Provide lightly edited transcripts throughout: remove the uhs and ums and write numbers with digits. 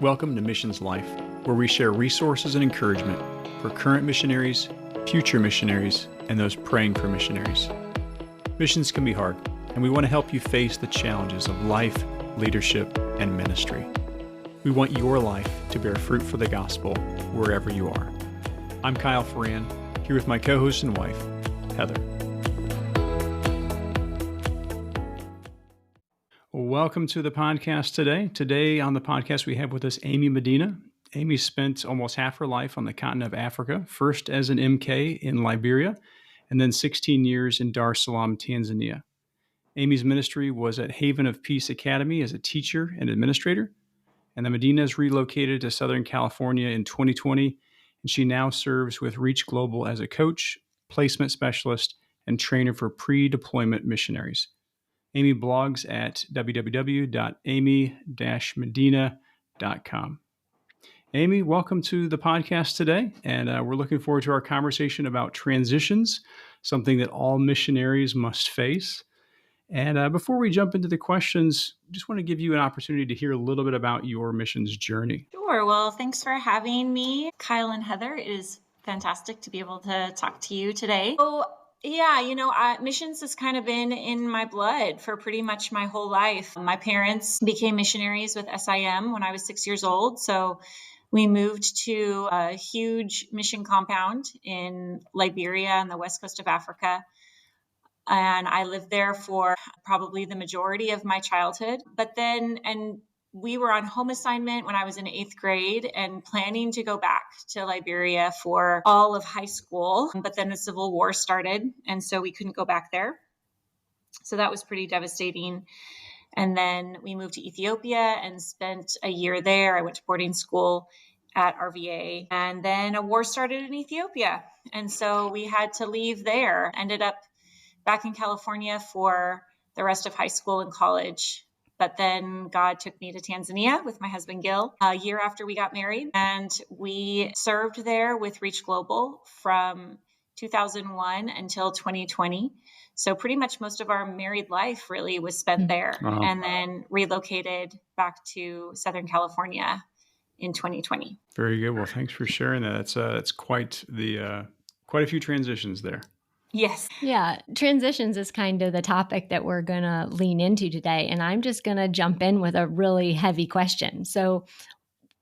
Welcome to Missions Life, where we share resources and encouragement for current missionaries, future missionaries, and those praying for missionaries. Missions can be hard, and we want to help you face the challenges of life, leadership, and ministry. We want your life to bear fruit for the gospel wherever you are. I'm Kyle Ferran, here with my co-host and wife, Heather. Welcome to the podcast today. Today on the podcast, we have with us Amy Medina. Amy spent almost half her life on the continent of Africa, first as an MK in Liberia, and then 16 years in Dar es Salaam, Tanzania. Amy's ministry was at Haven of Peace Academy as a teacher and administrator, and the Medinas relocated to Southern California in 2020, and she now serves with Reach Global as a coach, placement specialist, and trainer for pre-deployment missionaries. Amy blogs at www.amy-medina.com. Amy, welcome to the podcast today, and we're looking forward to our conversation about transitions, something that all missionaries must face. And before we jump into the questions, I just want to give you an opportunity to hear a little bit about your missions journey. Sure. Well, thanks for having me, Kyle and Heather. It is fantastic to be able to talk to you today. So, missions has kind of been in my blood for pretty much my whole life. My parents became missionaries with SIM when I was 6 years old. So we moved to a huge mission compound in Liberia on the west coast of Africa. And I lived there for probably the majority of my childhood. And we were on home assignment when I was in 8th grade and planning to go back to Liberia for all of high school. But then the Civil War started, and so we couldn't go back there. So that was pretty devastating. And then we moved to Ethiopia and spent a year there. I went to boarding school at RVA. And then a war started in Ethiopia. And so we had to leave there. Ended up back in California for the rest of high school and college. But then God took me to Tanzania with my husband, Gil, a year after we got married. And we served there with Reach Global from 2001 until 2020. So pretty much most of our married life really was spent there. Wow. And then relocated back to Southern California in 2020. Very good. Well, thanks for sharing that. It's quite a few transitions there. Yes. Yeah, transitions is kind of the topic that we're going to lean into today. And I'm just going to jump in with a really heavy question. So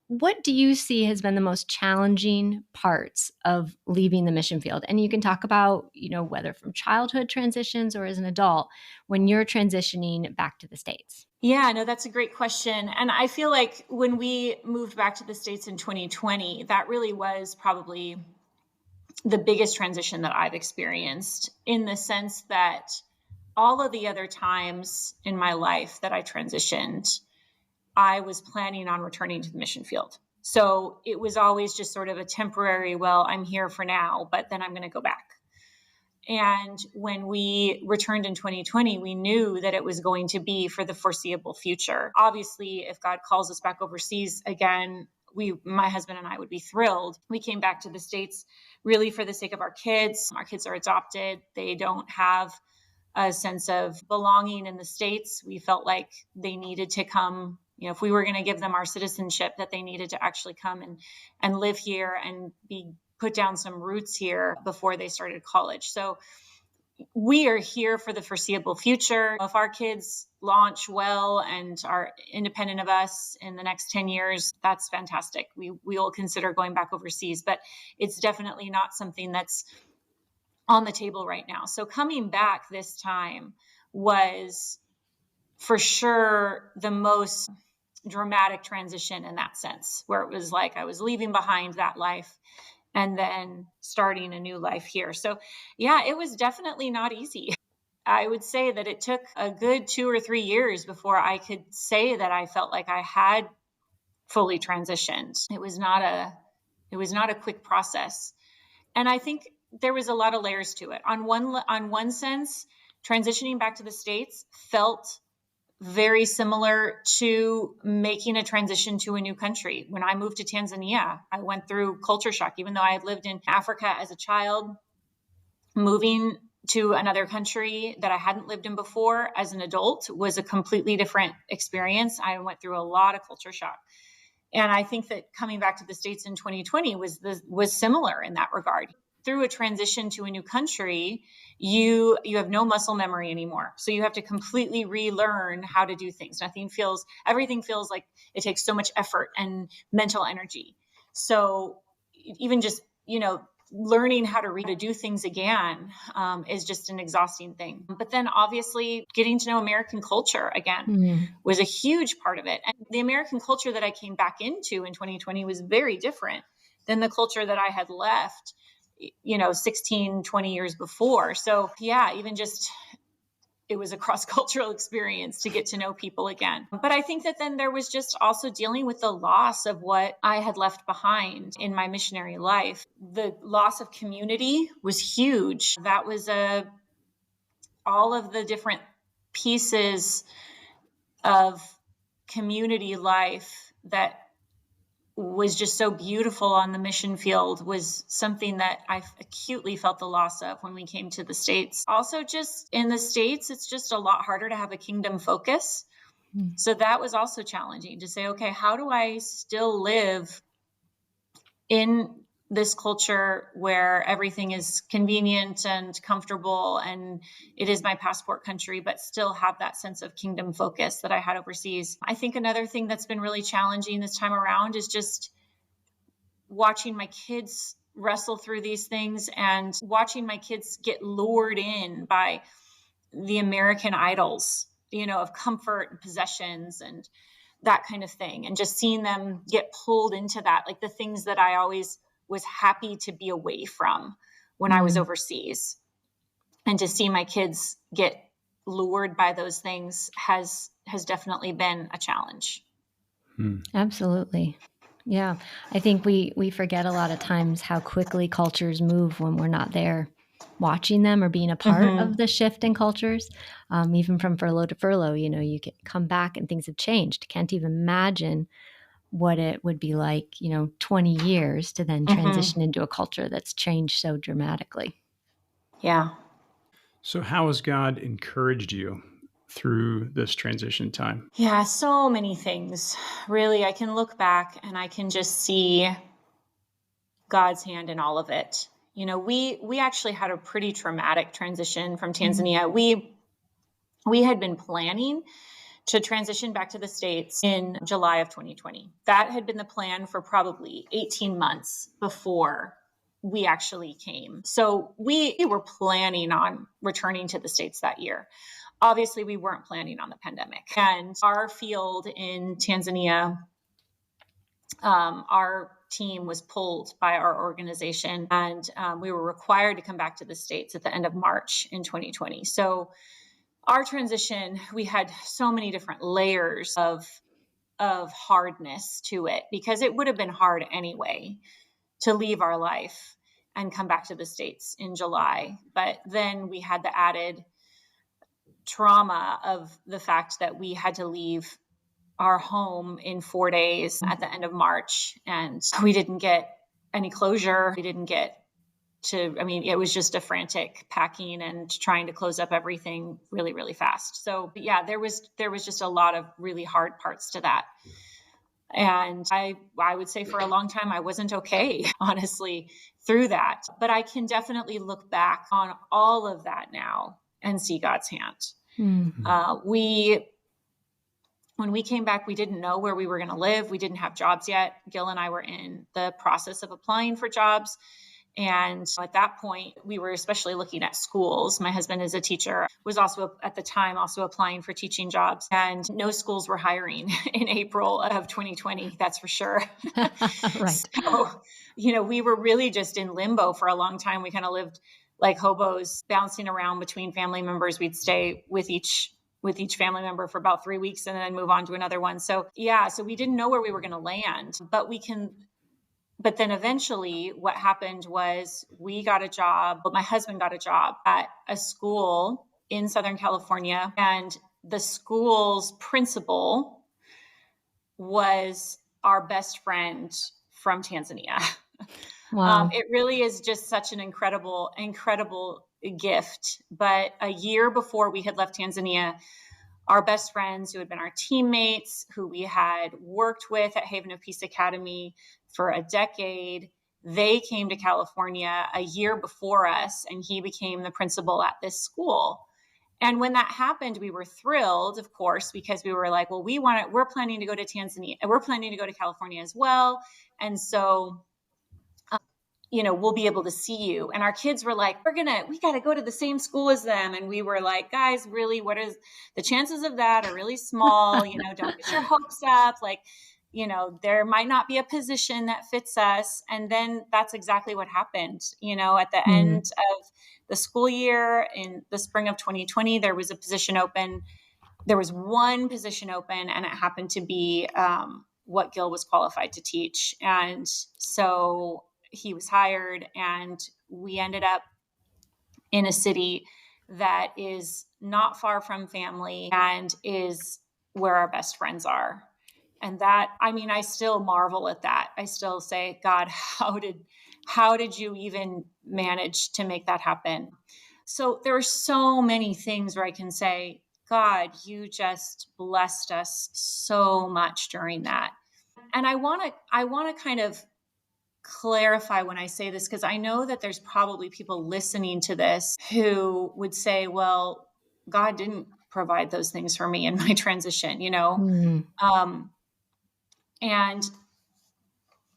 what do you see has been the most challenging parts of leaving the mission field? And you can talk about, whether from childhood transitions or as an adult, when you're transitioning back to the States. Yeah, no, that's a great question. And I feel like when we moved back to the States in 2020, that really was probably the biggest transition that I've experienced, in the sense that all of the other times in my life that I transitioned, I was planning on returning to the mission field. So it was always just sort of a temporary, well, I'm here for now, but then I'm going to go back. And when we returned in 2020, we knew that it was going to be for the foreseeable future. Obviously, if God calls us back overseas again, my husband and I would be thrilled. We came back to the States really for the sake of our kids. Our kids are adopted. They don't have a sense of belonging in the States. We felt like they needed to come, if we were going to give them our citizenship, that they needed to actually come and live here and put down some roots here before they started college. So we are here for the foreseeable future. If our kids launch well and are independent of us in the next 10 years, that's fantastic. We will consider going back overseas, but it's definitely not something that's on the table right now. So coming back this time was for sure the most dramatic transition in that sense, where it was like I was leaving behind that life and then starting a new life here. So yeah, it was definitely not easy. I would say that it took a good 2 or 3 years before I could say that I felt like I had fully transitioned. It was not a quick process. And I think there was a lot of layers to it. On one sense, transitioning back to the States felt very similar to making a transition to a new country. When I moved to Tanzania, I went through culture shock. Even though I had lived in Africa as a child, moving to another country that I hadn't lived in before as an adult was a completely different experience. I went through a lot of culture shock. And I think that coming back to the States in 2020 was similar in that regard. Through a transition to a new country, you have no muscle memory anymore. So you have to completely relearn how to do things. Everything feels like it takes so much effort and mental energy. So even just, learning how to do things again is just an exhausting thing. But then obviously getting to know American culture again was a huge part of it. And the American culture that I came back into in 2020 was very different than the culture that I had left 16, 20 years before. So yeah, even just, it was a cross-cultural experience to get to know people again. But I think that then there was just also dealing with the loss of what I had left behind in my missionary life. The loss of community was huge. That was all of the different pieces of community life that was just so beautiful on the mission field was something that I acutely felt the loss of when we came to the States. Also, just in the States, it's just a lot harder to have a kingdom focus. So that was also challenging to say, okay, how do I still live in this culture where everything is convenient and comfortable and it is my passport country, but still have that sense of kingdom focus that I had overseas. I think another thing that's been really challenging this time around is just watching my kids wrestle through these things and watching my kids get lured in by the American idols, of comfort and possessions and that kind of thing. And just seeing them get pulled into that, like the things that I always was happy to be away from when I was overseas. And to see my kids get lured by those things has definitely been a challenge. Absolutely. Yeah. I think we forget a lot of times how quickly cultures move when we're not there watching them or being a part of the shift in cultures. Even from furlough to furlough, you can come back and things have changed. Can't even imagine what it would be like, 20 years to then transition into a culture that's changed so dramatically. Yeah. So how has God encouraged you through this transition time? Yeah, so many things. Really, I can look back and I can just see God's hand in all of it. We actually had a pretty traumatic transition from Tanzania. We had been planning to transition back to the States in July of 2020. That had been the plan for probably 18 months before we actually came. So we were planning on returning to the States that year. Obviously, we weren't planning on the pandemic. And our field in Tanzania, our team was pulled by our organization, and we were required to come back to the States at the end of March in 2020. So our transition, we had so many different layers of hardness to it, because it would have been hard anyway to leave our life and come back to the States in July. But then we had the added trauma of the fact that we had to leave our home in 4 days at the end of March, and we didn't get any closure. We didn't get it was just a frantic packing and trying to close up everything really, really fast. So yeah, there was just a lot of really hard parts to that. And I would say for a long time, I wasn't okay, honestly, through that. But I can definitely look back on all of that now and see God's hand. When we came back, we didn't know where we were going to live. We didn't have jobs yet. Gil and I were in the process of applying for jobs. And at that point, we were especially looking at schools. My husband is a teacher, was also at the time also applying for teaching jobs, and no schools were hiring in April of 2020. That's for sure. Right. So, we were really just in limbo for a long time. We kind of lived like hobos, bouncing around between family members. We'd stay with each family member for about 3 weeks and then move on to another one. So yeah, so we didn't know where we were going to land, but then eventually what happened was we got a job, but my husband got a job at a school in Southern California, and the school's principal was our best friend from Tanzania. Wow. It really is just such an incredible gift. But a year before we had left Tanzania, our best friends who had been our teammates, who we had worked with at Haven of Peace Academy for a decade. They came to California a year before us, and he became the principal at this school. And when that happened, we were thrilled, of course, because we were like, well, we're planning to go to Tanzania, and we're planning to go to California as well. And so we'll be able to see you. And our kids were like, we got to go to the same school as them. And we were like, guys, really, what is the chances of that are really small, don't get your hopes up. Like, there might not be a position that fits us. And then that's exactly what happened. At the end of the school year in the spring of 2020, there was a position open. There was one position open, and it happened to be what Gil was qualified to teach. And so he was hired, and we ended up in a city that is not far from family and is where our best friends are. And that, I still marvel at that. I still say, God, how did you even manage to make that happen? So there are so many things where I can say, God, you just blessed us so much during that. And I want to kind of clarify when I say this, because I know that there's probably people listening to this who would say, well, God didn't provide those things for me in my transition,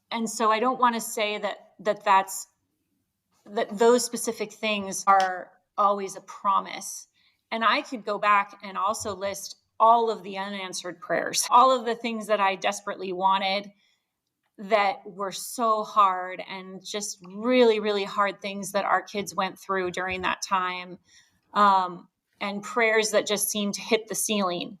and so I don't want to say that those specific things are always a promise. And I could go back and also list all of the unanswered prayers, all of the things that I desperately wanted that were so hard, and just really, really hard things that our kids went through during that time, and prayers that just seemed to hit the ceiling.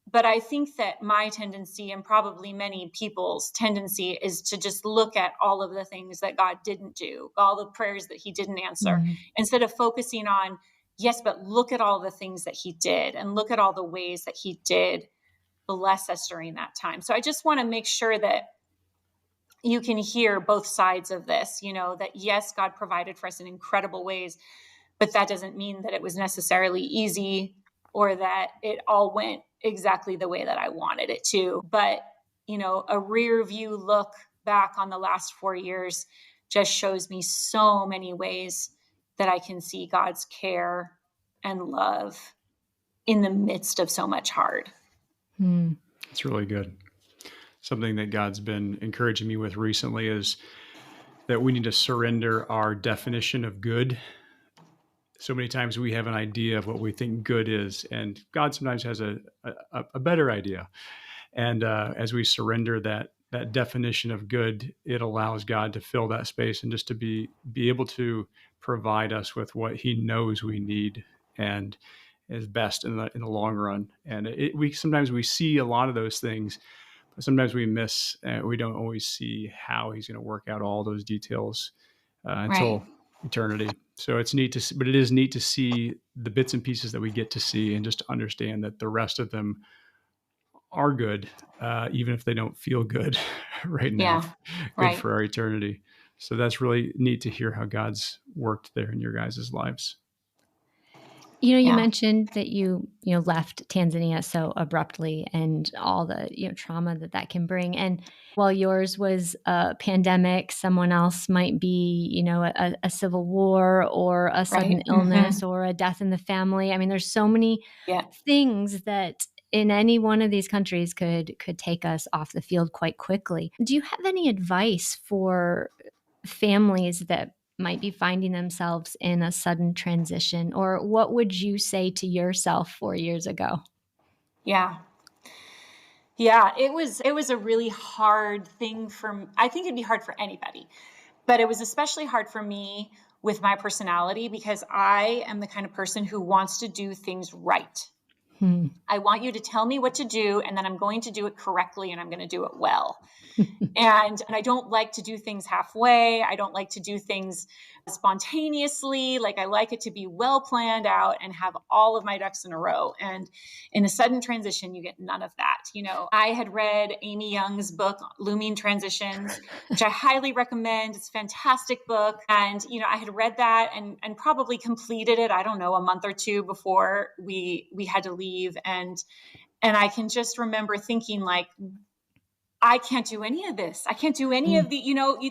But I think that my tendency, and probably many people's tendency, is to just look at all of the things that God didn't do, all the prayers that he didn't answer, instead of focusing on, yes, but look at all the things that he did, and look at all the ways that he did bless us during that time. So I just want to make sure that you can hear both sides of this, that yes, God provided for us in incredible ways, but that doesn't mean that it was necessarily easy or that it all went exactly the way that I wanted it to. But, a rear view look back on the last 4 years just shows me so many ways that I can see God's care and love in the midst of so much hard. It's really good. Something that God's been encouraging me with recently is that we need to surrender our definition of good. So many times we have an idea of what we think good is, and God sometimes has a better idea. And as we surrender that definition of good, it allows God to fill that space and just to be able to provide us with what he knows we need and is best in the long run. And sometimes we see a lot of those things, but sometimes we miss. We don't always see how he's going to work out all those details until eternity. So it's neat but it is neat to see the bits and pieces that we get to see, and just to understand that the rest of them are good, even if they don't feel good right now. Good for our eternity. So that's really neat to hear how God's worked there in your guys' lives. You mentioned that you left Tanzania so abruptly, and all the trauma that can bring. And while yours was a pandemic, someone else might be a civil war, or a sudden illness, or a death in the family. I mean, there's so many things that in any one of these countries could take us off the field quite quickly. Do you have any advice for families that might be finding themselves in a sudden transition? Or what would you say to yourself 4 years ago? Yeah, it was a really hard thing I think it'd be hard for anybody, but it was especially hard for me with my personality, because I am the kind of person who wants to do things right. I want you to tell me what to do, and then I'm going to do it correctly, and I'm going to do it well. And I don't like to do things halfway. I don't like to do things spontaneously. Like, I like it to be well planned out and have all of my ducks in a row. And in a sudden transition, you get none of that. I had read Amy Young's book, Looming Transitions, which I highly recommend. It's a fantastic book. And, I had read that and probably completed it, I don't know, a month or two before we had to leave. And I can just remember thinking, like, I can't do any of this. I can't do any of the,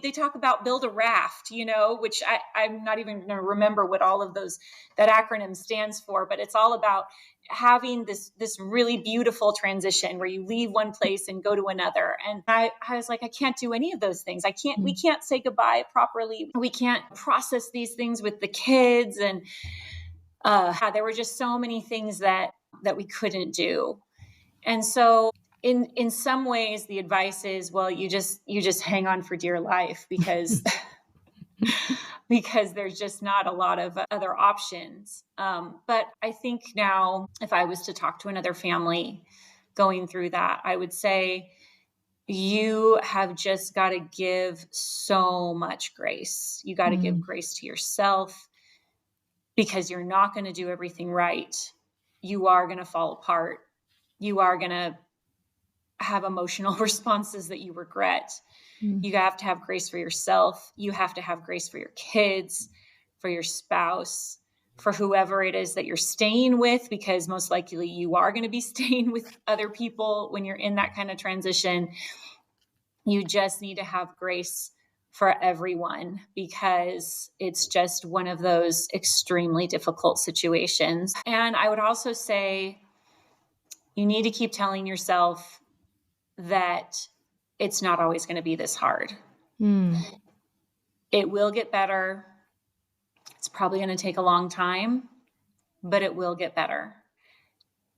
they talk about build a raft, which I'm not even going to remember what all of that acronym stands for, but it's all about having this really beautiful transition where you leave one place and go to another. And I was like, I can't do any of those things. We can't say goodbye properly. We can't process these things with the kids. And there were just so many things that we couldn't do. And so in some ways, the advice is, well, you just hang on for dear life, because there's just not a lot of other options. But I think now, if I was to talk to another family going through that, I would say you have just got to give so much grace. You got to give grace to yourself, because you're not going to do everything right. You are going to fall apart. You are going to have emotional responses that you regret. You have to have grace for yourself. You have to have grace for your kids, for your spouse, for whoever it is that you're staying with, because most likely you are going to be staying with other people when you're in that kind of transition. You just need to have grace for everyone, because it's just one of those extremely difficult situations. And I would also say you need to keep telling yourself that it's not always going to be this hard. It will get better. It's probably going to take a long time, but it will get better.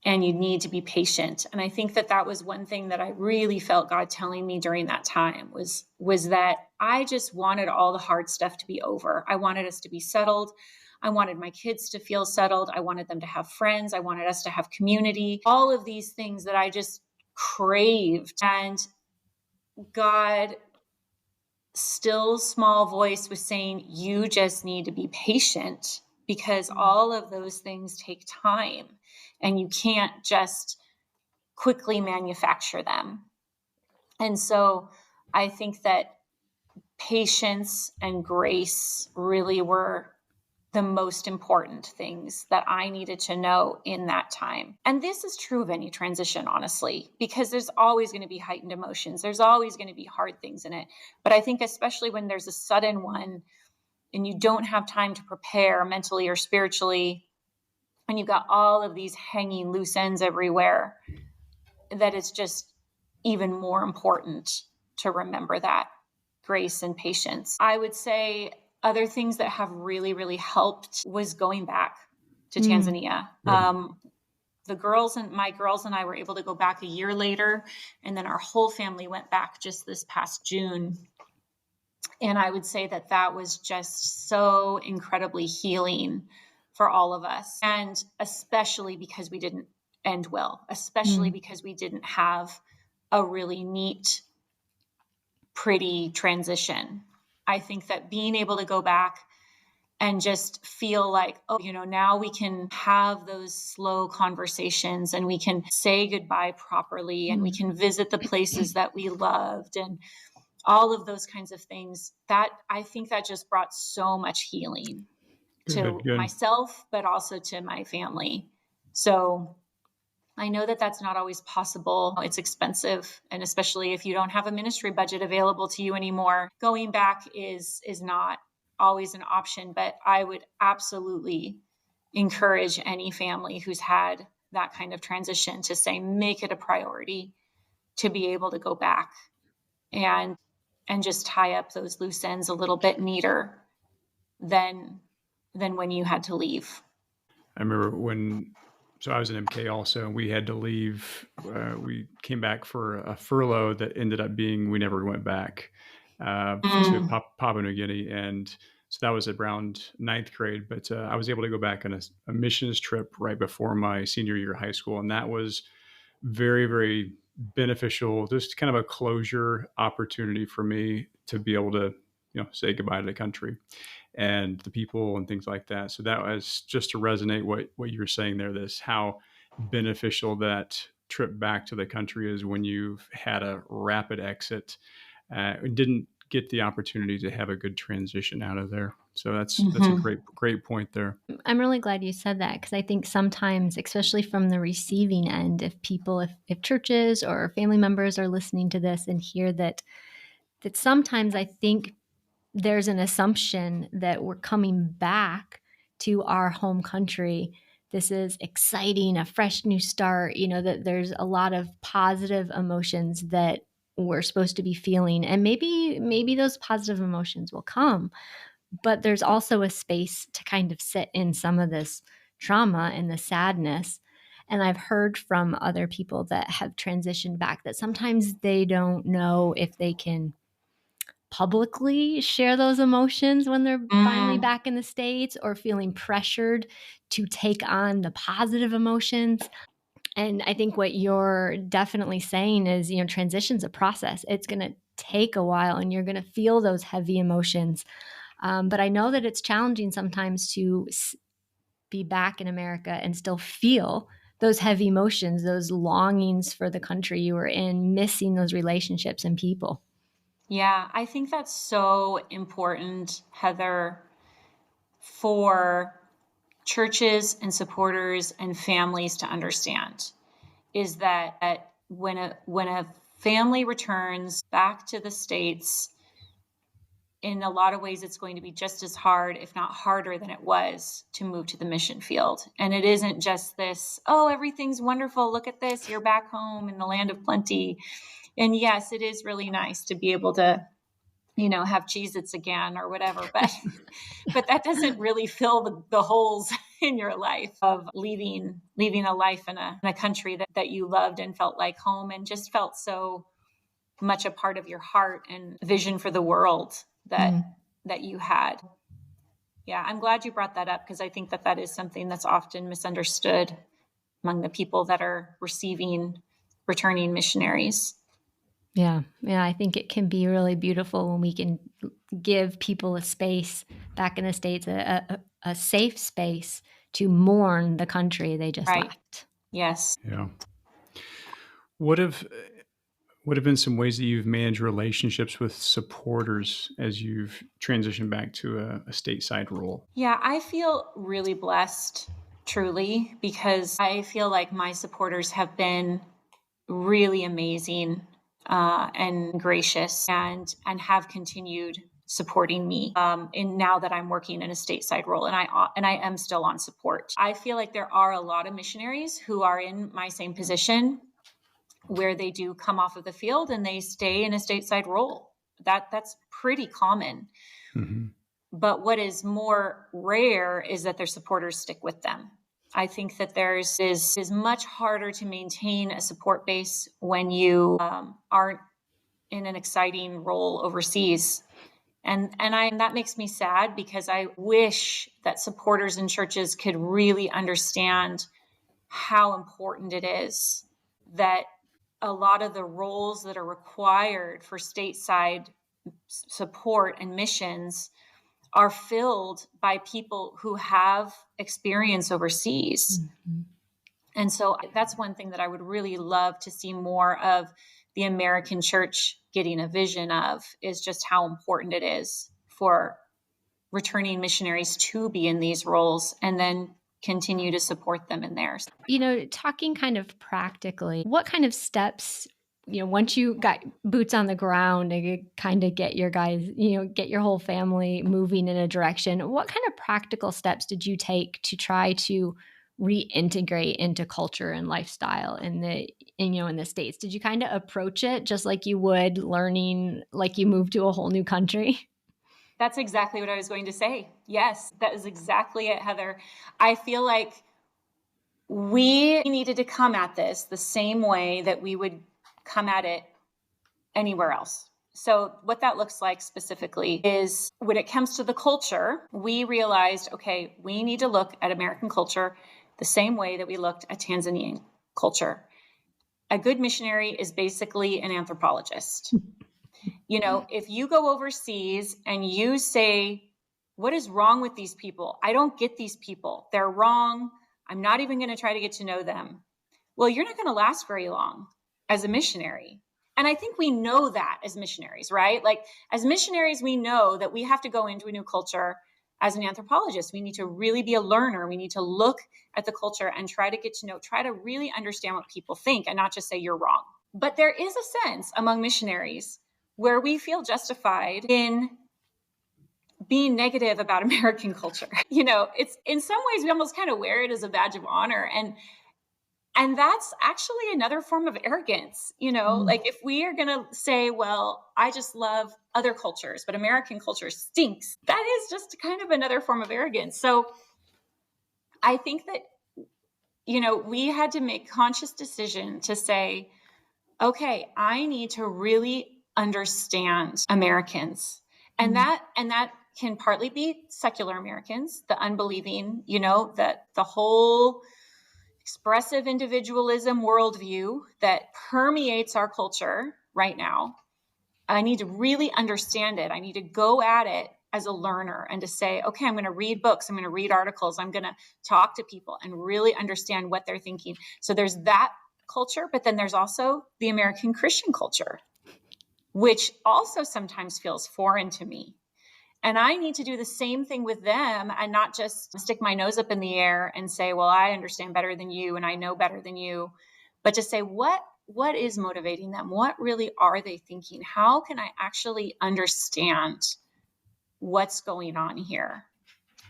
And you need to be patient. And I think that was one thing that I really felt God telling me during that time was that I just wanted all the hard stuff to be over. I wanted us to be settled. I wanted my kids to feel settled. I wanted them to have friends. I wanted us to have community. All of these things that I just craved. And God, still small voice, was saying, you just need to be patient, because all of those things take time and you can't just quickly manufacture them. And so I think that patience and grace really were the most important things that I needed to know in that time. And this is true of any transition, honestly, because there's always going to be heightened emotions. There's always going to be hard things in it. But I think especially when there's a sudden one and you don't have time to prepare mentally or spiritually, and you've got all of these hanging loose ends everywhere, that it's just even more important to remember that grace and patience. I would say other things that have really, really helped was going back to Tanzania. My girls and I were able to go back a year later, and then our whole family went back just this past June. And I would say that was just so incredibly healing for all of us. And especially because we didn't end well, especially because we didn't have a really neat, pretty transition. I think that being able to go back and just feel like, oh, now we can have those slow conversations and we can say goodbye properly and we can visit the places that we loved and all of those kinds of things, that I think that just brought so much healing to myself, but also to my family. So I know that that's not always possible. It's expensive. And especially if you don't have a ministry budget available to you anymore, going back is not always an option. But I would absolutely encourage any family who's had that kind of transition to say, make it a priority to be able to go back and just tie up those loose ends a little bit neater than when you had to leave. I remember so I was an MK also, and we had to leave. We came back for a furlough that ended up being, we never went back to Papua New Guinea. And so that was around ninth grade, but I was able to go back on a missions trip right before my senior year of high school. And that was very, very beneficial, just kind of a closure opportunity for me to be able to, say goodbye to the country and the people and things like that. So that was just to resonate what you were saying there, this how beneficial that trip back to the country is when you've had a rapid exit, didn't get the opportunity to have a good transition out of there. So that's a great point there. I'm really glad you said that, because I think sometimes, especially from the receiving end, if churches or family members are listening to this and hear that sometimes I think there's an assumption that we're coming back to our home country. This is exciting, a fresh new start, that there's a lot of positive emotions that we're supposed to be feeling. And maybe those positive emotions will come, but there's also a space to kind of sit in some of this trauma and the sadness. And I've heard from other people that have transitioned back that sometimes they don't know if they can publicly share those emotions when they're finally back in the States, or feeling pressured to take on the positive emotions. And I think what you're definitely saying is, transition's a process. It's going to take a while and you're going to feel those heavy emotions. But I know that it's challenging sometimes to be back in America and still feel those heavy emotions, those longings for the country you were in, missing those relationships and people. Yeah, I think that's so important, Heather, for churches and supporters and families to understand, is that when a family returns back to the States, in a lot of ways, it's going to be just as hard, if not harder, than it was to move to the mission field. And it isn't just this, oh, everything's wonderful. Look at this. You're back home in the land of plenty. And yes, it is really nice to be able to, have Cheez-Its again or whatever. But that doesn't really fill the holes in your life of leaving a life in a country that you loved and felt like home, and just felt so much a part of your heart and vision for the world that you had. Yeah, I'm glad you brought that up, because I think that is something that's often misunderstood among the people that are returning missionaries. Yeah, I think it can be really beautiful when we can give people a space back in the States, a safe space to mourn the country they just left. Yes. Yeah. What have been some ways that you've managed relationships with supporters as you've transitioned back to a stateside role? Yeah, I feel really blessed, truly, because I feel like my supporters have been really amazing and gracious, and have continued supporting me in now that I'm working in a stateside role, and I am still on support. I feel like there are a lot of missionaries who are in my same position, where they do come off of the field and they stay in a stateside role. That's pretty common. Mm-hmm. But what is more rare is that their supporters stick with them. I think that is much harder to maintain a support base when you aren't in an exciting role overseas. And that makes me sad, because I wish that supporters in churches could really understand how important it is that a lot of the roles that are required for stateside support and missions are filled by people who have experience overseas. Mm-hmm. And so that's one thing that I would really love to see more of the American church getting a vision of, is just how important it is for returning missionaries to be in these roles, and then continue to support them in theirs. Talking kind of practically, what kind of steps, once you got boots on the ground and kind of get your guys, get your whole family moving in a direction, what kind of practical steps did you take to try to reintegrate into culture and lifestyle in the States? Did you kind of approach it just like you would learning, like you moved to a whole new country? That's exactly what I was going to say. Yes, that is exactly it, Heather. I feel like we needed to come at this the same way that we would come at it anywhere else. So what that looks like specifically is, when it comes to the culture, we realized, okay, we need to look at American culture the same way that we looked at Tanzanian culture. A good missionary is basically an anthropologist. If you go overseas and you say, what is wrong with these people? I don't get these people. They're wrong. I'm not even going to try to get to know them. Well, you're not going to last very long as a missionary. And I think we know that as missionaries, right? Like as missionaries, we know that we have to go into a new culture. As an anthropologist, we need to really be a learner. We need to look at the culture and try to really understand what people think and not just say you're wrong. But there is a sense among missionaries where we feel justified in being negative about American culture. It's in some ways we almost kind of wear it as a badge of honor. And that's actually another form of arrogance, like if we are going to say, well, I just love other cultures, but American culture stinks, that is just kind of another form of arrogance. So I think that, we had to make conscious decision to say, okay, I need to really understand Americans. And that can partly be secular Americans, the unbelieving, that the whole expressive individualism worldview that permeates our culture right now. I need to really understand it. I need to go at it as a learner and to say, okay, I'm going to read books. I'm going to read articles. I'm going to talk to people and really understand what they're thinking. So there's that culture, but then there's also the American Christian culture, which also sometimes feels foreign to me. And I need to do the same thing with them and not just stick my nose up in the air and say, well, I understand better than you and I know better than you, but to say, what is motivating them? What really are they thinking? How can I actually understand what's going on here?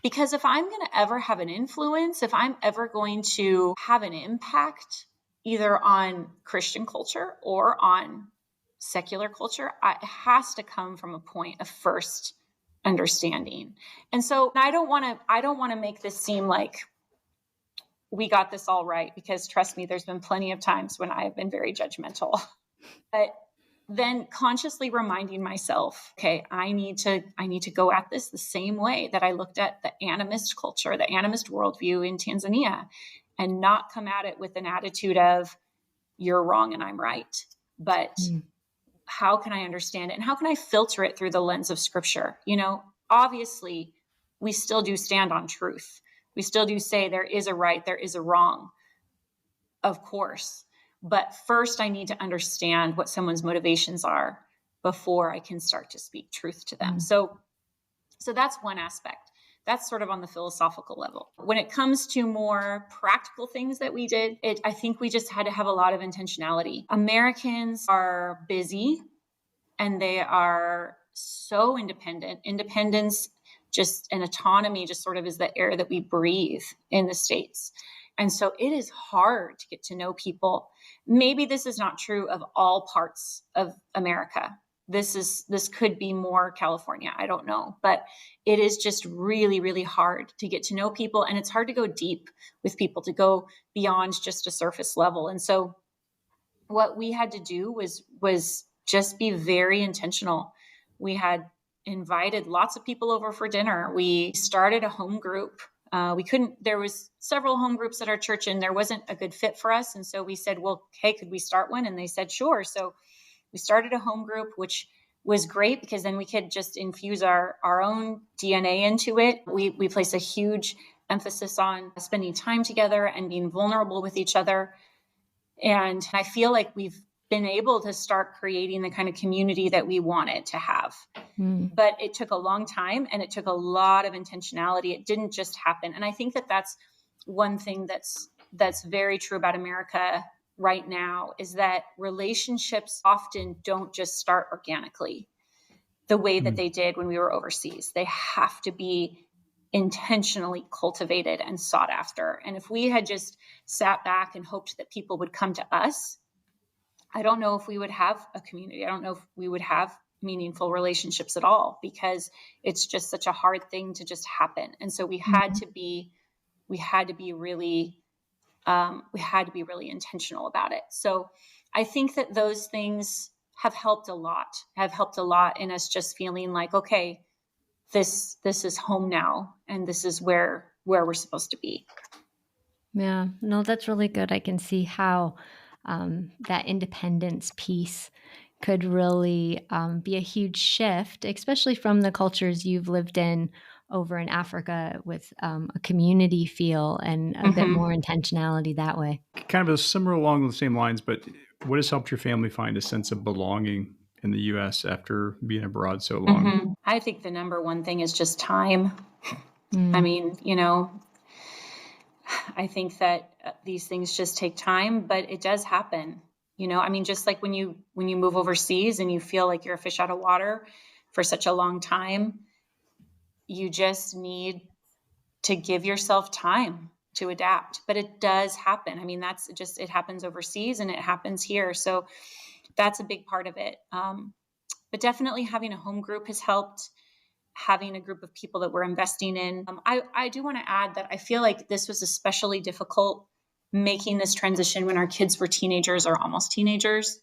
Because if I'm going to ever have an influence, if I'm ever going to have an impact either on Christian culture or on secular culture, it has to come from a point of first understanding. And so I don't want to make this seem like we got this all right, because trust me, there's been plenty of times when I've been very judgmental. But then consciously reminding myself, okay, I need to go at this the same way that I looked at the animist culture, the animist worldview in Tanzania, and not come at it with an attitude of you're wrong and I'm right. But how can I understand it? And how can I filter it through the lens of scripture? Obviously we still do stand on truth. We still do say there is a right, there is a wrong, of course. But first I need to understand what someone's motivations are before I can start to speak truth to them. So that's one aspect. That's sort of on the philosophical level. When it comes to more practical things that we did, I think we just had to have a lot of intentionality. Americans are busy and they are so independent. Independence just and autonomy just sort of is the air that we breathe in the States. And so it is hard to get to know people. Maybe this is not true of all parts of America. This could be more California. I don't know, but it is just really, really hard to get to know people. And it's hard to go deep with people, to go beyond just a surface level. And so what we had to do was just be very intentional. We had invited lots of people over for dinner. We started a home group. There was several home groups at our church and there wasn't a good fit for us. And so we said, well, hey, could we start one? And they said, sure. So we started a home group, which was great because then we could just infuse our own DNA into it. We place a huge emphasis on spending time together and being vulnerable with each other. And I feel like we've been able to start creating the kind of community that we wanted to have. But it took a long time and it took a lot of intentionality. It didn't just happen. And I think that that's one thing that's very true about America right now, is that relationships often don't just start organically the way that they did when we were overseas. They have to be intentionally cultivated and sought after. And if we had just sat back and hoped that people would come to us, I don't know if we would have a community. I don't know if we would have meaningful relationships at all, because it's just such a hard thing to just happen. And so we had to be really intentional about it. So I think that those things have helped a lot in us just feeling like, okay, this is home now, and this is where we're supposed to be. Yeah, no, that's really good. I can see how that independence piece could really be a huge shift, especially from the cultures you've lived in over in Africa with a community feel and a bit more intentionality that way. Kind of a similar along the same lines, but what has helped your family find a sense of belonging in the U.S. after being abroad so long? I think the number one thing is just time. I Mm. mean, I think that these things just take time, but it does happen. I mean, just like when you move overseas and you feel like you're a fish out of water for such a long time, you just need to give yourself time to adapt. But it does happen. I mean, that's just it happens overseas and it happens here. So that's a big part of it. But definitely having a home group has helped. Having a group of people that we're investing in. I do want to add that I feel like this was especially difficult making this transition when our kids were teenagers or almost teenagers.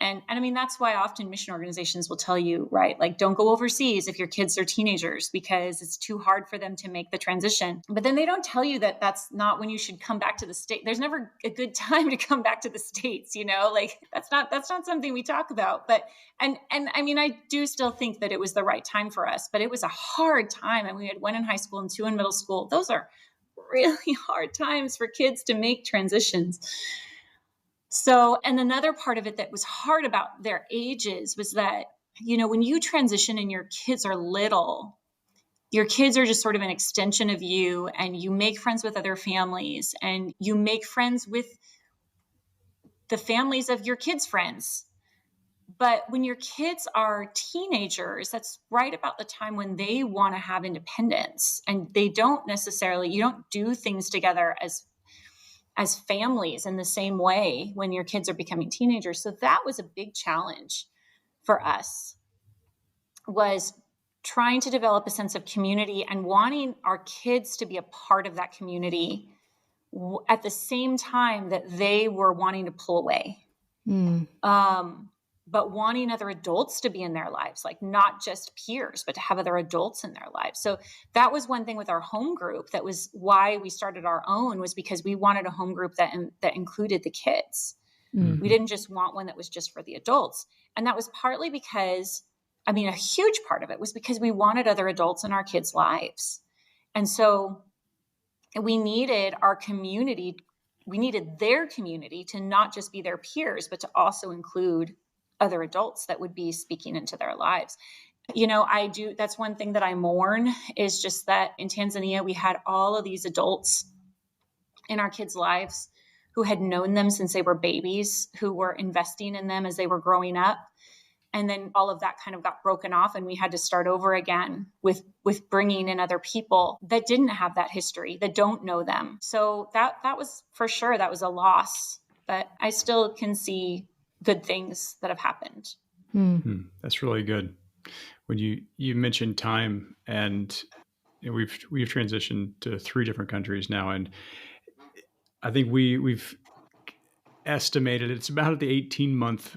And I mean, that's why often mission organizations will tell you, right, like don't go overseas if your kids are teenagers because it's too hard for them to make the transition. But then they don't tell you that that's not when you should come back to the state. There's never a good time to come back to the States, like that's not something we talk about. But and I mean, I do still think that it was the right time for us, but it was a hard time. And we had one in high school and two in middle school. Those are really hard times for kids to make transitions. So, and another part of it that was hard about their ages was that, when you transition and your kids are little, your kids are just sort of an extension of you, and you make friends with other families and you make friends with the families of your kids' friends. But when your kids are teenagers, that's right about the time when they want to have independence, and you don't do things together as families in the same way when your kids are becoming teenagers. So that was a big challenge for us, was trying to develop a sense of community and wanting our kids to be a part of that community at the same time that they were wanting to pull away. But wanting other adults to be in their lives, like not just peers, but to have other adults in their lives. So that was one thing with our home group. That was why we started our own, was because we wanted a home group that included the kids. We didn't just want one that was just for the adults. And that was partly because, a huge part of it was because we wanted other adults in our kids' lives. And so we needed our community, we needed their community to not just be their peers, but to also include other adults that would be speaking into their lives. That's one thing that I mourn, is just that in Tanzania, we had all of these adults in our kids' lives who had known them since they were babies, who were investing in them as they were growing up. And then all of that kind of got broken off, and we had to start over again with bringing in other people that didn't have that history, that don't know them. So that was, for sure, that was a loss, but I still can see good things that have happened. That's really good. When you mentioned time, and we've transitioned to 3 different countries now, and I think we've estimated it's about at the 18-month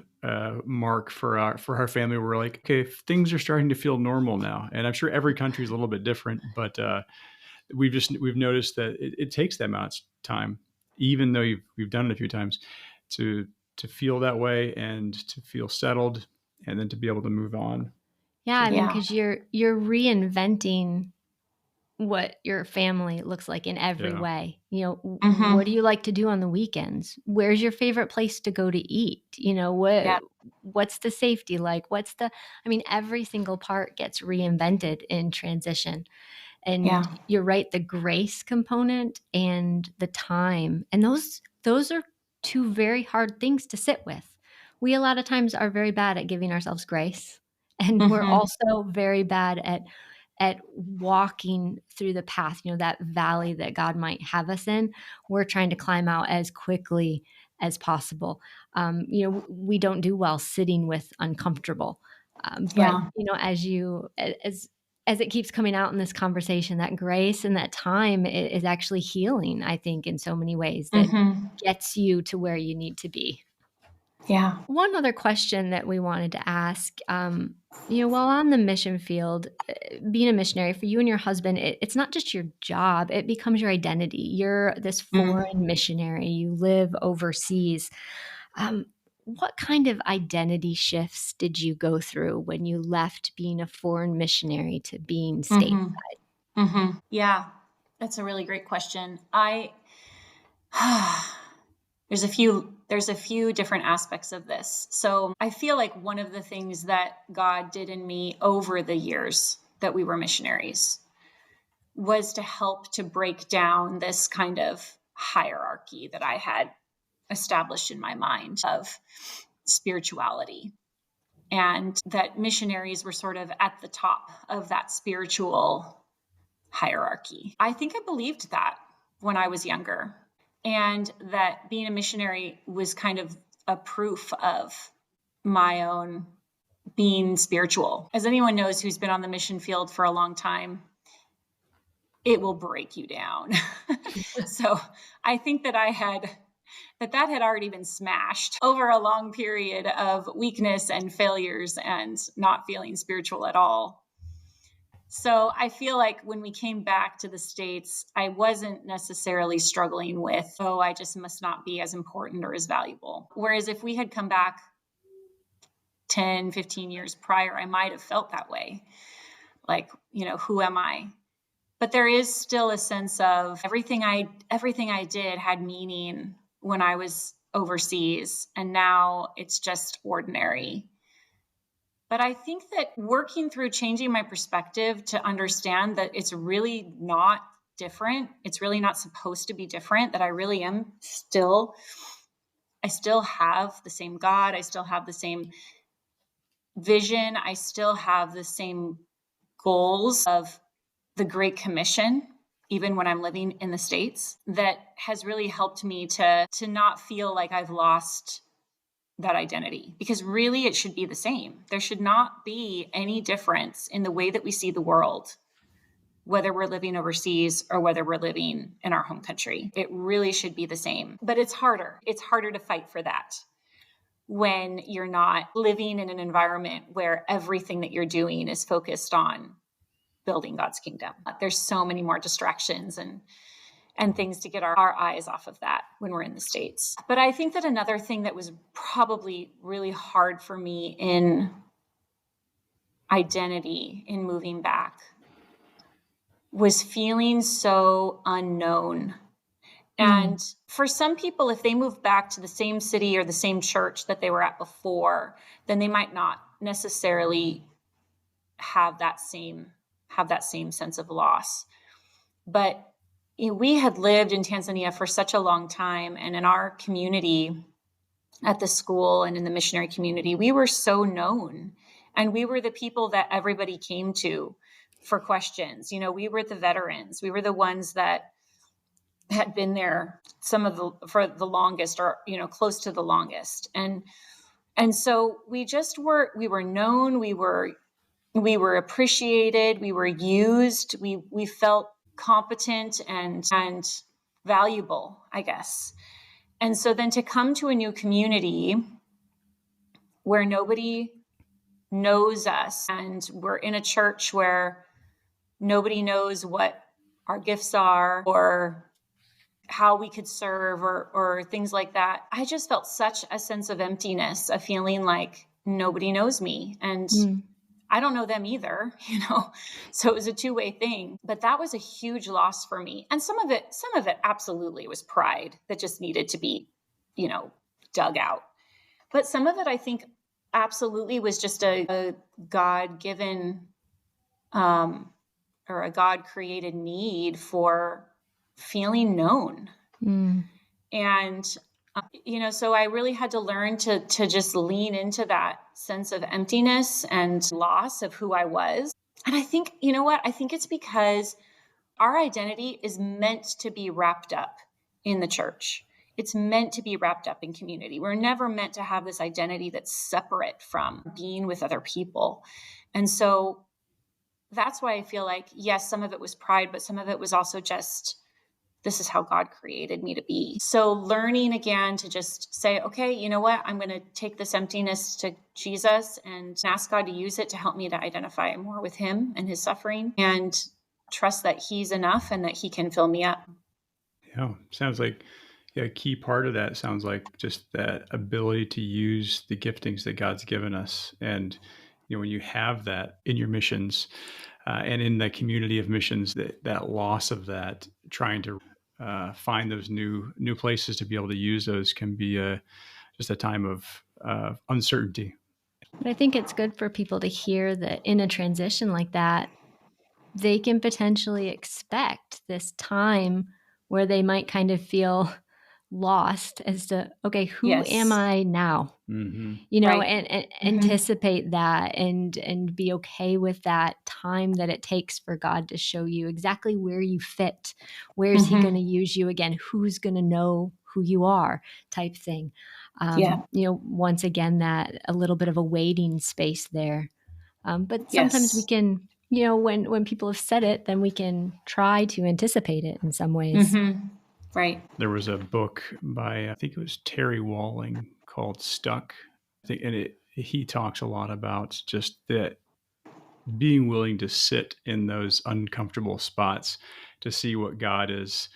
mark for our family. We're like, okay, things are starting to feel normal now, and I'm sure every country is a little bit different, but we've noticed that it takes that amount of time, even though we've done it a few times, to feel that way and to feel settled, and then to be able to move on. Yeah, Yeah. because you're reinventing what your family looks like in every way. What do you like to do on the weekends? Where's your favorite place to go to eat? What's the safety like? Every single part gets reinvented in transition. And you're right, the grace component and the time, and those are 2 very hard things to sit with. We a lot of times are very bad at giving ourselves grace, and we're also very bad at walking through the path, that valley that God might have us in. We're trying to climb out as quickly as possible. We don't do well sitting with uncomfortable. But as it keeps coming out in this conversation, that grace and that time is actually healing, I think, in so many ways, that gets you to where you need to be. Yeah. One other question that we wanted to ask, while on the mission field, being a missionary for you and your husband, it's not just your job, it becomes your identity. You're this foreign missionary, you live overseas. What kind of identity shifts did you go through when you left being a foreign missionary to being stateside? Yeah, that's a really great question. There's a few different aspects of this. So I feel like one of the things that God did in me over the years that we were missionaries was to help to break down this kind of hierarchy that I had established in my mind of spirituality, and that missionaries were sort of at the top of that spiritual hierarchy. I think I believed that when I was younger, and that being a missionary was kind of a proof of my own being spiritual. As anyone knows who's been on the mission field for a long time, it will break you down. So I think that that had already been smashed over a long period of weakness and failures and not feeling spiritual at all. So I feel like when we came back to the States, I wasn't necessarily struggling with, oh, I just must not be as important or as valuable. Whereas if we had come back 10, 15 years prior, I might have felt that way. Like, who am I? But there is still a sense of everything I did had meaning when I was overseas, and now it's just ordinary. But I think that working through changing my perspective to understand that it's really not different, it's really not supposed to be different, that I really am I still have the same God, I still have the same vision, I still have the same goals of the Great Commission, even when I'm living in the States, that has really helped me to not feel like I've lost that identity, because really it should be the same. There should not be any difference in the way that we see the world, whether we're living overseas or whether we're living in our home country. It really should be the same. But it's harder. It's harder to fight for that when you're not living in an environment where everything that you're doing is focused on building God's kingdom. There's so many more distractions and things to get our eyes off of that when we're in the States. But I think that another thing that was probably really hard for me in identity in moving back was feeling so unknown. And for some people, if they move back to the same city or the same church that they were at before, then they might not necessarily have that same sense of loss. But we had lived in Tanzania for such a long time, and in our community at the school and in the missionary community, we were so known, and we were the people that everybody came to for questions. We were the veterans. We were the ones that had been there for the longest, or close to the longest. And so we were known, we were appreciated, we were used, we felt competent and valuable, I guess. And so then to come to a new community where nobody knows us, and we're in a church where nobody knows what our gifts are or how we could serve or things like that, I just felt such a sense of emptiness, a feeling like nobody knows me. And I don't know them either, so it was a two-way thing. But that was a huge loss for me. And some of it absolutely was pride that just needed to be, dug out. But some of it, I think, absolutely was just a God-given or a God-created need for feeling known. And so I really had to learn to just lean into that sense of emptiness and loss of who I was. And I think, I think it's because our identity is meant to be wrapped up in the church. It's meant to be wrapped up in community. We're never meant to have this identity that's separate from being with other people. And so that's why I feel like, yes, some of it was pride, but some of it was also just, this is how God created me to be. So learning again to just say, okay, you know what? I'm going to take this emptiness to Jesus and ask God to use it to help me to identify more with him and his suffering, and trust that he's enough and that he can fill me up. Yeah, sounds like Yeah, a key part of that sounds like just that ability to use the giftings that God's given us. And, when you have that in your missions and in the community of missions, that loss of that, trying to find those new places to be able to use those can be just a time of uncertainty. But I think it's good for people to hear that in a transition like that, they can potentially expect this time where they might kind of feel lost as to, okay, who am Yes. I now? Mm-hmm. Right. And Mhm. anticipate that and be okay with that time that it takes for God to show you exactly where you fit. Where's he going to use you again? Who's going to know who you are, type thing. Yeah. Once again, that a little bit of a waiting space there. But sometimes we Yes. can, when people have said it, then we can try to anticipate it in some ways. Mhm. Right. There was a book by, I think it was Terry Walling, called Stuck. And he talks a lot about just that, being willing to sit in those uncomfortable spots to see what God's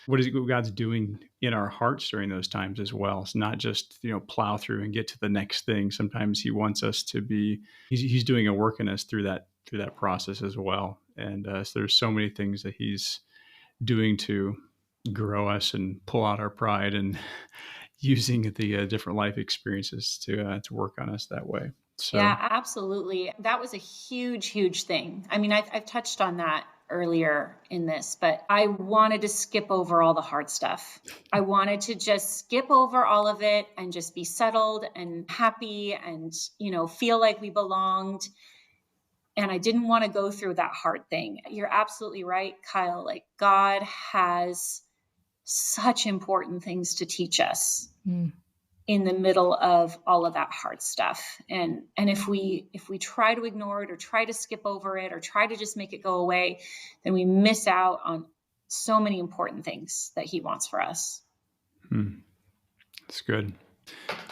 doing in our hearts during those times as well. It's not just, plow through and get to the next thing. Sometimes he wants us to be, he's doing a work in us through that process as well. And so there's so many things that he's doing to grow us and pull out our pride, and using the different life experiences to work on us that way. So Yeah, absolutely. That was a huge, huge thing. I mean, I've touched on that earlier in this, but I wanted to skip over all the hard stuff. I wanted to just skip over all of it and just be settled and happy and, feel like we belonged. And I didn't want to go through that hard thing. You're absolutely right, Kyle. Like, God has such important things to teach us Mm. in the middle of all of that hard stuff. And if we try to ignore it or try to skip over it or try to just make it go away, then we miss out on so many important things that he wants for us. that's good.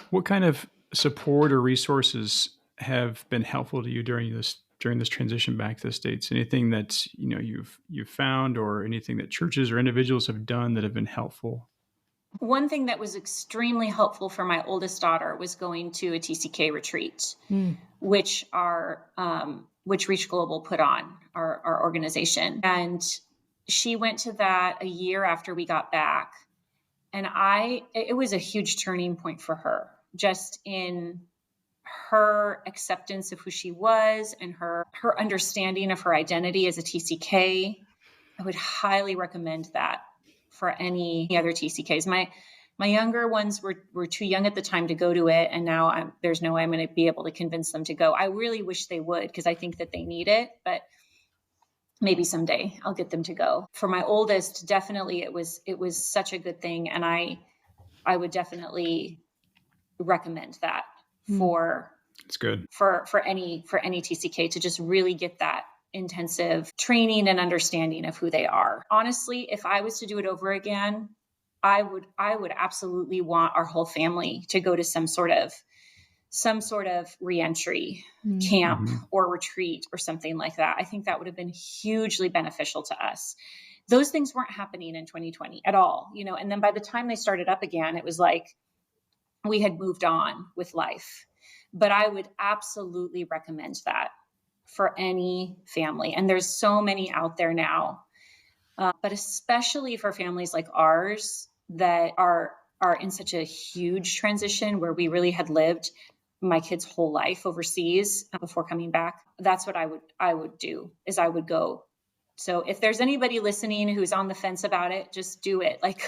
What kind of support or resources have been helpful to you during this transition back to the States? Anything that you've found, or anything that churches or individuals have done that have been helpful? One thing that was extremely helpful for my oldest daughter was going to a TCK retreat, Mm. which which Reach Global put on, our organization. And she went to that a year after we got back. And it was a huge turning point for her, just in her acceptance of who she was and her understanding of her identity as a TCK. I would highly recommend that for any other TCKs. My younger ones were too young at the time to go to it, and now there's no way I'm going to be able to convince them to go. I really wish they would, because I think that they need it, but maybe someday I'll get them to go. For my oldest, definitely it was such a good thing, and I would definitely recommend that for It's good. any TCK, to just really get that intensive training and understanding of who they are. Honestly, if I was to do it over again, I would absolutely want our whole family to go to some sort of reentry camp or retreat or something like that. I think that would have been hugely beneficial to us. Those things weren't happening in 2020 at all, and then by the time they started up again, it was like we had moved on with life. But I would absolutely recommend that for any family. And there's so many out there now, but especially for families like ours that are in such a huge transition, where we really had lived my kid's whole life overseas before coming back. That's what I would do, is I would go. So if there's anybody listening who's on the fence about it, just do it. Like,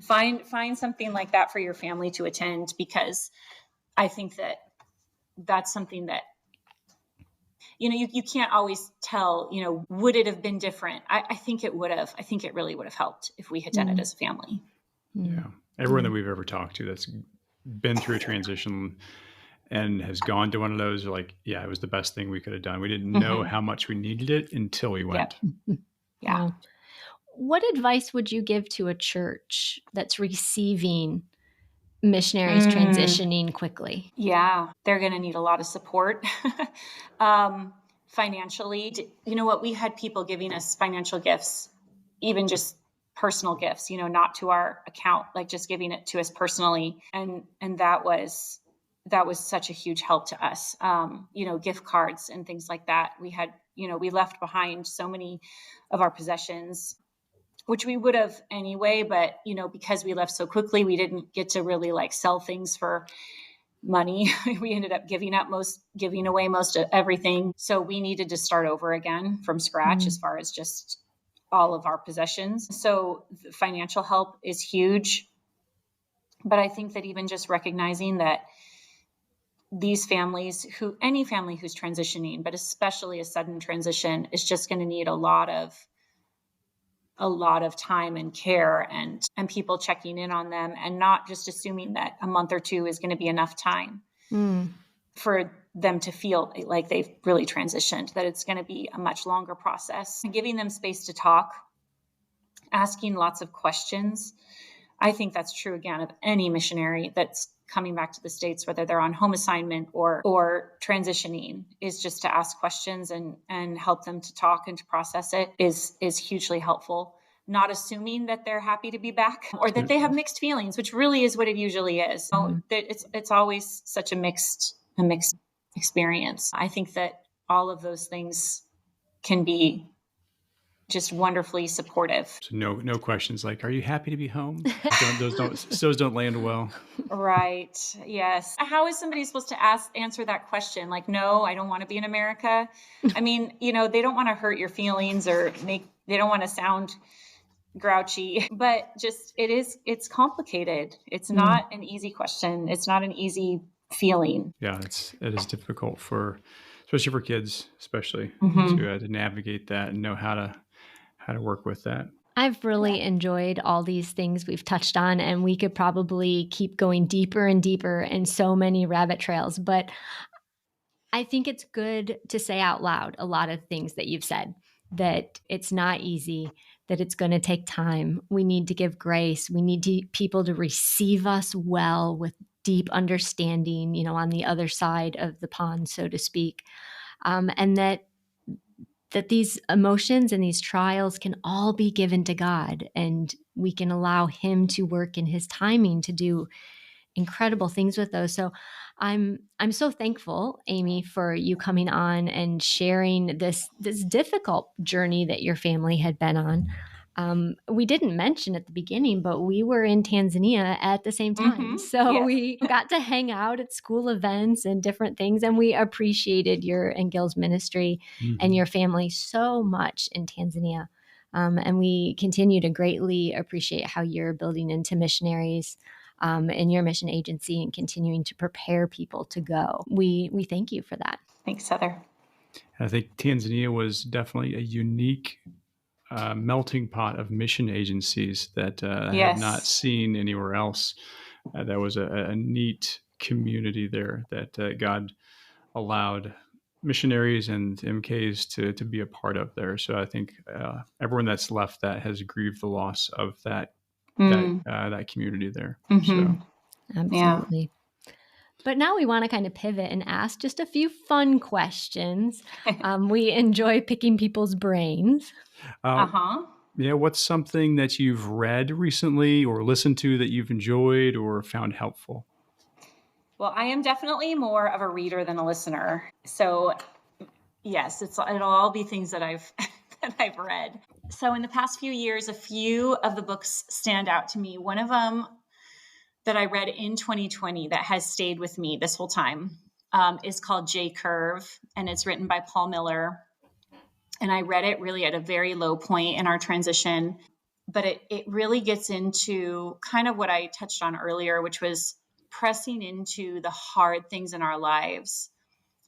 find something like that for your family to attend, because I think that that's something that, you can't always tell, would it have been different? I think it would have. I think it really would have helped if we had done it as a family. Yeah. Everyone that we've ever talked to that's been through a transition and has gone to one of those are like, yeah, it was the best thing we could have done. We didn't know how much we needed it until we went. Yeah. What advice would you give to a church that's receiving missionaries transitioning quickly? Yeah, they're going to need a lot of support financially. You know what? We had people giving us financial gifts even just personal gifts, not to our account, like just giving it to us personally. And that was such a huge help to us. Gift cards and things like that. We had, we left behind so many of our possessions, which we would have anyway, but because we left so quickly, we didn't get to really like sell things for money. We ended up giving away most of everything. So we needed to start over again from scratch as far as just all of our possessions. So the financial help is huge. But I think that even just recognizing that these families, any family who's transitioning, but especially a sudden transition, is just going to need a lot of time and care and people checking in on them, and not just assuming that a month or two is going to be enough time for them to feel like they've really transitioned, that it's going to be a much longer process. And giving them space to talk, asking lots of questions. I think that's true, again, of any missionary that's coming back to the States, whether they're on home assignment or transitioning, is just to ask questions and help them to talk and to process it is hugely helpful. Not assuming that they're happy to be back or that they have mixed feelings, which really is what it usually is. So it's always such a mixed experience. I think that all of those things can be just wonderfully supportive. So no questions like, "Are you happy to be home?" Those don't land well. Right. Yes. How is somebody supposed to answer that question? Like, no, I don't want to be in America. I mean, they don't want to hurt your feelings or they don't want to sound grouchy, but just it's complicated. It's not an easy question. It's not an easy feeling. Yeah, it is difficult especially for kids, especially to navigate that and know how to work with that. I've really enjoyed all these things we've touched on, and we could probably keep going deeper and deeper in so many rabbit trails. But I think it's good to say out loud a lot of things that you've said, that it's not easy, that it's going to take time. We need to give grace. We need people to receive us well with deep understanding, on the other side of the pond, so to speak. And that these emotions and these trials can all be given to God, and we can allow Him to work in His timing to do incredible things with those. So I'm so thankful, Amy, for you coming on and sharing this difficult journey that your family had been on. We didn't mention at the beginning, but we were in Tanzania at the same time. So Yes. we got to hang out at school events and different things. And we appreciated your and Gil's ministry and your family so much in Tanzania. And we continue to greatly appreciate how you're building into missionaries in your mission agency and continuing to prepare people to go. We thank you for that. Thanks, Heather. I think Tanzania was definitely a unique melting pot of mission agencies that I have not seen anywhere else. That was a neat community there that God allowed missionaries and MKs to be a part of there. So I think everyone that's left that has grieved the loss of that community there. So Absolutely. Yeah. But now we want to kind of pivot and ask just a few fun questions. We enjoy picking people's brains. Yeah, what's something that you've read recently or listened to that you've enjoyed or found helpful? Well, I am definitely more of a reader than a listener. So yes, it'll all be things that I've read. So in the past few years, a few of the books stand out to me. One of them that I read in 2020 that has stayed with me this whole time is called J Curve, and it's written by Paul Miller. And I read it really at a very low point in our transition, but it really gets into kind of what I touched on earlier, which was pressing into the hard things in our lives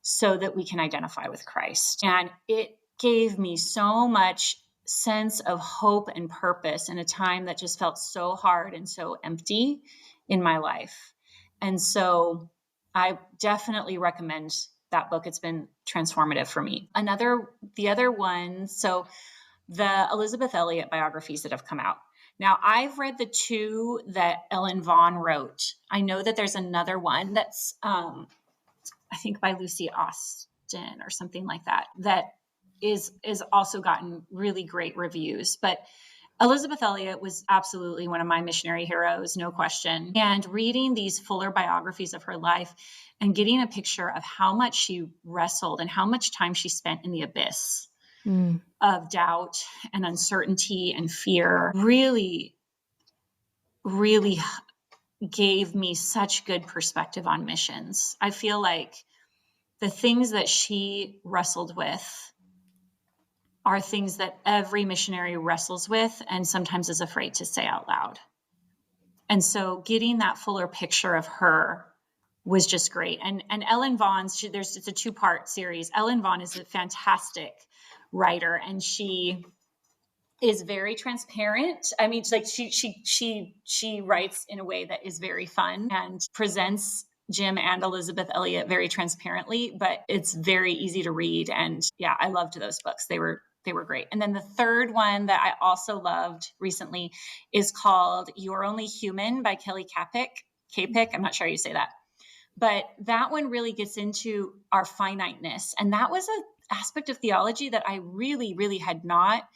so that we can identify with Christ. And it gave me so much sense of hope and purpose in a time that just felt so hard and so empty in my life. And so I definitely recommend that book. It's been transformative for me. The other one, so the Elizabeth Elliot biographies that have come out. Now, I've read the two that Ellen Vaughn wrote. I know that there's another one that's, I think by Lucy Austin or something like that, that is also gotten really great reviews. But Elizabeth Elliot was absolutely one of my missionary heroes, no question. And reading these fuller biographies of her life and getting a picture of how much she wrestled and how much time she spent in the abyss of doubt and uncertainty and fear really, really gave me such good perspective on missions. I feel like the things that she wrestled with are things that every missionary wrestles with and sometimes is afraid to say out loud. And so getting that fuller picture of her was just great. And Ellen Vaughn's, it's a 2-part series. Ellen Vaughn is a fantastic writer, and she is very transparent. I mean, like she writes in a way that is very fun and presents Jim and Elizabeth Elliot very transparently, but it's very easy to read. And yeah, I loved those books. They were great. And then the third one that I also loved recently is called You're Only Human by Kelly Kapic. I'm not sure how you say that, but that one really gets into our finiteness. And that was an aspect of theology that I really, really had not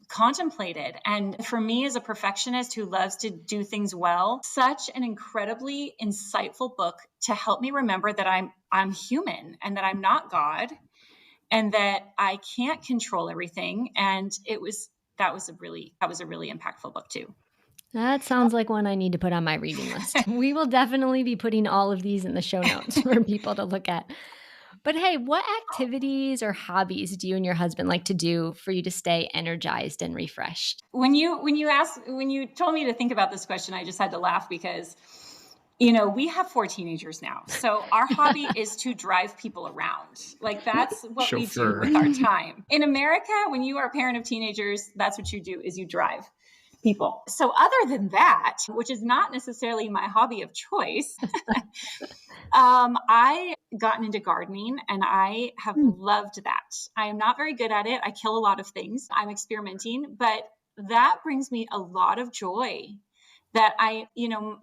contemplated. And for me, as a perfectionist who loves to do things well, such an incredibly insightful book to help me remember that I'm human and that I'm not God and that I can't control everything. And that was a really impactful book too. That sounds like one I need to put on my reading list. We will definitely be putting all of these in the show notes for people to look at. But hey, what activities or hobbies do you and your husband like to do for you to stay energized and refreshed? When you told me to think about this question, I just had to laugh because, we have 4 teenagers now. So our hobby is to drive people around. Like that's what we do with our time. In America, when you are a parent of teenagers, that's what you do is you drive people. So other than that, which is not necessarily my hobby of choice, I gotten into gardening and I have loved that. I am not very good at it. I kill a lot of things. I'm experimenting, but that brings me a lot of joy that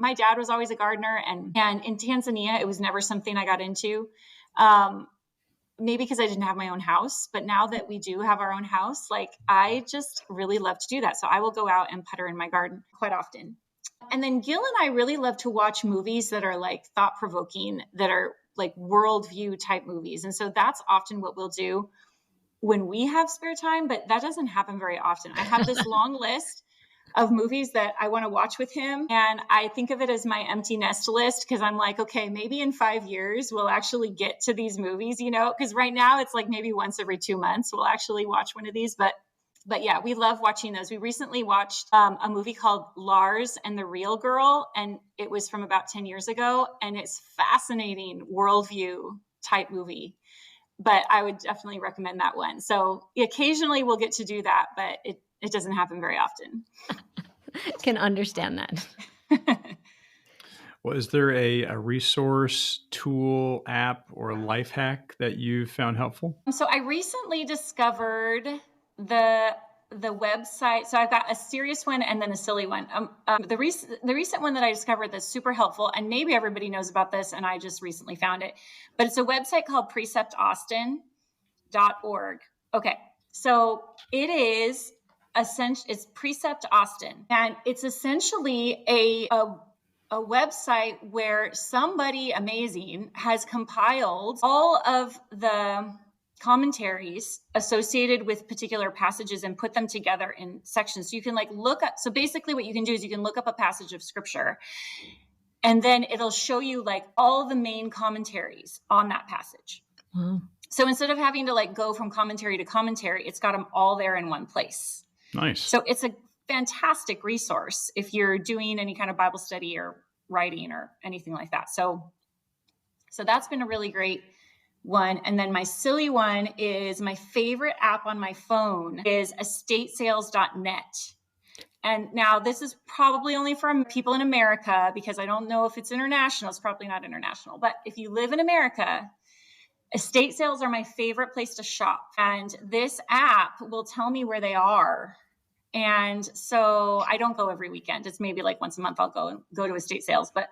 my dad was always a gardener and in Tanzania, it was never something I got into. Maybe because I didn't have my own house, but now that we do have our own house, like I just really love to do that. So I will go out and putter in my garden quite often. And then Gil and I really love to watch movies that are like thought-provoking, that are like worldview type movies. And so that's often what we'll do when we have spare time, but that doesn't happen very often. I have this long list of movies that I want to watch with him. And I think of it as my empty nest list because I'm like, okay, maybe in 5 years we'll actually get to these movies, because right now it's like maybe once every 2 months we'll actually watch one of these. But yeah, we love watching those. We recently watched a movie called Lars and the Real Girl, and it was from about 10 years ago. And it's fascinating worldview type movie. But I would definitely recommend that one. So occasionally we'll get to do that, but it doesn't happen very often. Can understand that. Well, is there a resource, tool, app, or life hack that you found helpful? So I recently discovered the website. So I've got a serious one and then a silly one. The recent one that I discovered that's super helpful, and maybe everybody knows about this, and I just recently found it, but it's a website called preceptaustin.org. Okay, so it is it's Precept Austin, and it's essentially a website where somebody amazing has compiled all of the commentaries associated with particular passages and put them together in sections. So you can look up. So basically what you can do is you can look up a passage of scripture and then it'll show you all the main commentaries on that passage. Wow. So instead of having to go from commentary to commentary, it's got them all there in one place. Nice. So it's a fantastic resource if you're doing any kind of Bible study or writing or anything like that. So that's been a really great one. And then my silly one is my favorite app on my phone is estatesales.net. And now this is probably only for people in America because I don't know if it's international. It's probably not international. But if you live in America, estate sales are my favorite place to shop. And this app will tell me where they are. And so I don't go every weekend. It's maybe once a month I'll go to estate sales. But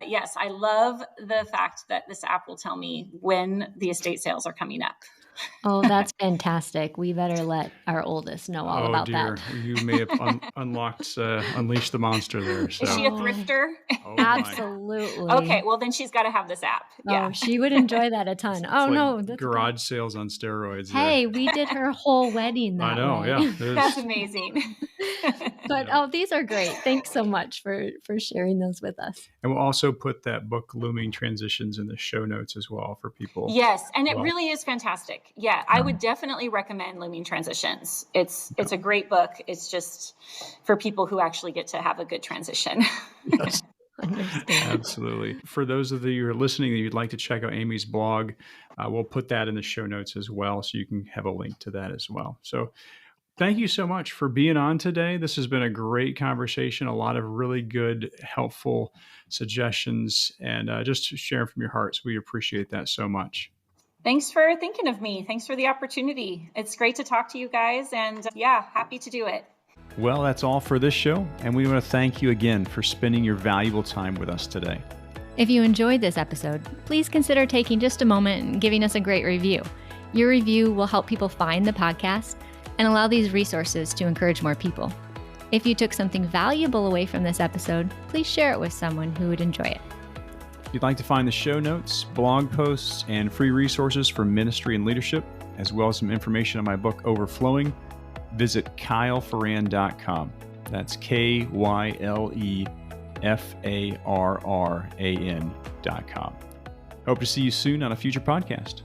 yes, I love the fact that this app will tell me when the estate sales are coming up. Oh, that's fantastic. We better let our oldest know all Oh about that. dear, you may have unleashed the monster there. Is So, she a Oh, thrifter? oh my, Okay, absolutely. well then she's got to have this app. Oh, Yeah. she would enjoy that a ton. it's Oh, like no, that's a bad. garage sales on steroids there. Hey, we did her whole wedding I that know, way. yeah. That's There's, amazing. But yeah. oh, these are great. Thanks so much for sharing those with us. And we'll also put that book, Looming Transitions, in the show notes as well for people. Yes, and it Well, really is fantastic. Yeah, I would definitely recommend Looming Transitions. It's a great book. It's just for people who actually get to have a good transition. yes. Understand. Absolutely. For those of you who are listening and you'd like to check out Amy's blog, we'll put that in the show notes as well, so you can have a link to that as well. So thank you so much for being on today. This has been a great conversation, a lot of really good, helpful suggestions, and just sharing from your heart. So we appreciate that so much. Thanks for thinking of me. Thanks for the opportunity. It's great to talk to you guys, and yeah, happy to do it. Well, that's all for this show, and we want to thank you again for spending your valuable time with us today. If you enjoyed this episode, please consider taking just a moment and giving us a great review. Your review will help people find the podcast and allow these resources to encourage more people. If you took something valuable away from this episode, please share it with someone who would enjoy it. If you'd like to find the show notes, blog posts, and free resources for ministry and leadership, as well as some information on my book, Overflowing, visit kylefarran.com. That's KYLEFARRAN.com. Hope to see you soon on a future podcast.